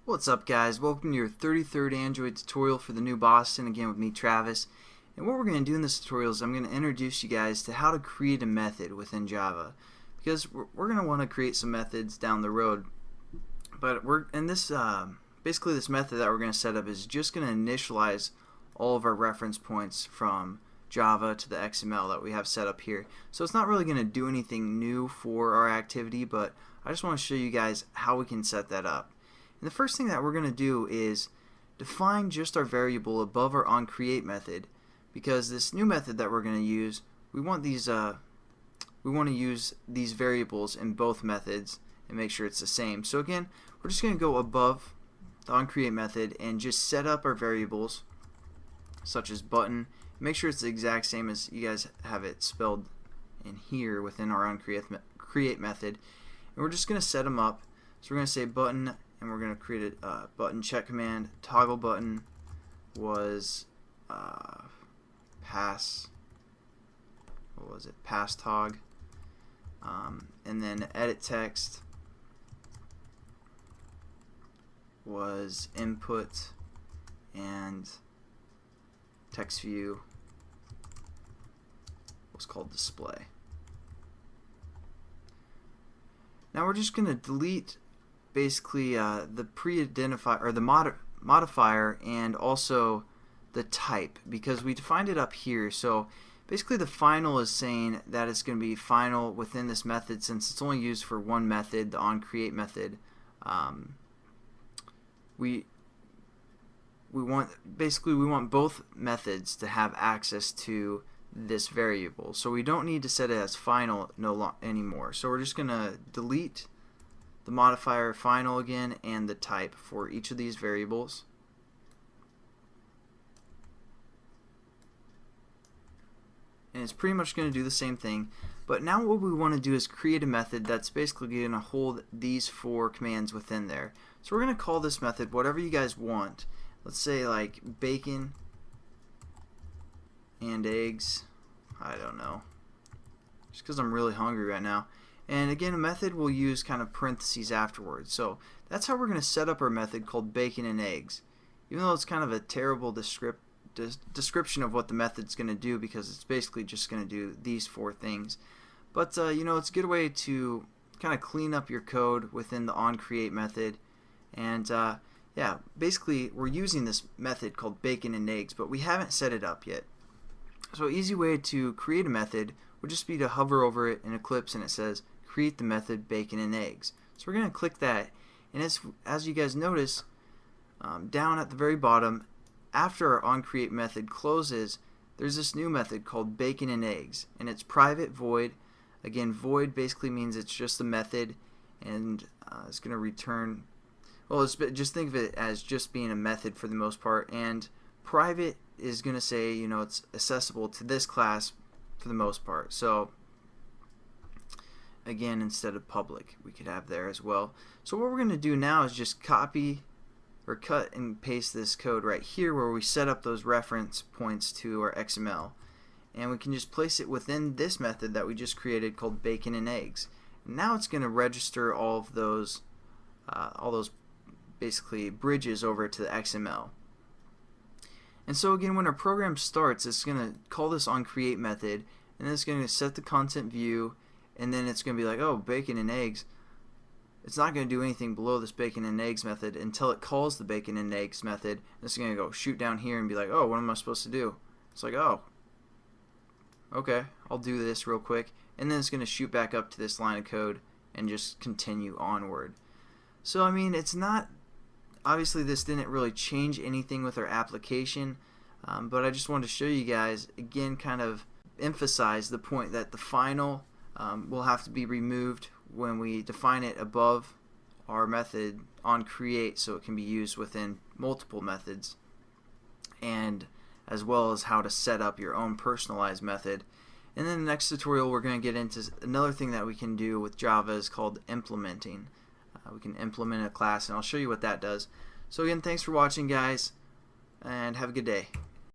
What's up, guys? Welcome to your 33rd Android tutorial for the new Boston, again with me, Travis. And what we're going to do in this tutorial is I'm going to introduce you guys to how to create a method within Java, because we're going to want to create some methods down the road. But basically this method that we're going to set up is just going to initialize all of our reference points from Java to the XML that we have set up here. So it's not really going to do anything new for our activity, but I just want to show you guys how we can set that up. And the first thing that we're going to do is define just our variable above our onCreate method, because this new method that we're going to use, we want to use these variables in both methods and make sure it's the same. So again, we're just going to go above the onCreate method and just set up our variables such as button. Make sure it's the exact same as you guys have it spelled in here within our onCreate method. And we're just going to set them up. So we're going to say button, and we're going to create a button check command. Toggle button was pass tog, and then edit text was input, and text view was called display. Now we're just going to delete basically the pre-identifier or the modifier and also the type, because we defined it up here. So basically the final is saying that it's going to be final within this method, since it's only used for one method, the onCreate method. We want both methods to have access to this variable, so we don't need to set it as final anymore. So we're just going to delete the modifier final again and the type for each of these variables. And it's pretty much going to do the same thing, but now what we want to do is create a method that's basically going to hold these four commands within there. So we're going to call this method whatever you guys want. Let's say like bacon and eggs. I don't know, just because I'm really hungry right now. And again, a method will use kind of parentheses afterwards. So that's how we're going to set up our method called bacon and eggs, even though it's kind of a terrible description of what the method's going to do, because it's basically just going to do these four things. But you know, it's a good way to kind of clean up your code within the onCreate method. And yeah, basically we're using this method called bacon and eggs, but we haven't set it up yet. So an easy way to create a method would just be to hover over it in Eclipse, and it says create the method bacon and eggs. So we're going to click that, and as you guys notice, down at the very bottom, after our onCreate method closes, there's this new method called bacon and eggs, and it's private void. Again, void basically means it's just a method, and it's going to return, well, just think of it as just being a method for the most part, and private is going to say, you know, it's accessible to this class for the most part. So again, instead of public, we could have there as well. So what we're going to do now is just copy or cut and paste this code right here where we set up those reference points to our XML, and we can just place it within this method that we just created called bacon and eggs. And now it's going to register all those basically bridges over to the XML. And so again, when our program starts, it's going to call this onCreate method, and then it's going to set the content view, and then it's going to be like, oh, bacon and eggs. It's not going to do anything below this bacon and eggs method until it calls the bacon and eggs method. And it's going to go shoot down here and be like, oh, what am I supposed to do? It's like, oh, okay, I'll do this real quick. And then it's going to shoot back up to this line of code and just continue onward. So I mean, it's not, obviously this didn't really change anything with our application, but I just wanted to show you guys, again, kind of emphasize the point that the final will have to be removed when we define it above our method onCreate, so it can be used within multiple methods, and as well as how to set up your own personalized method. And then the next tutorial we're going to get into another thing that we can do with Java is called implementing. We can implement a class, and I'll show you what that does. So again, thanks for watching, guys, and have a good day.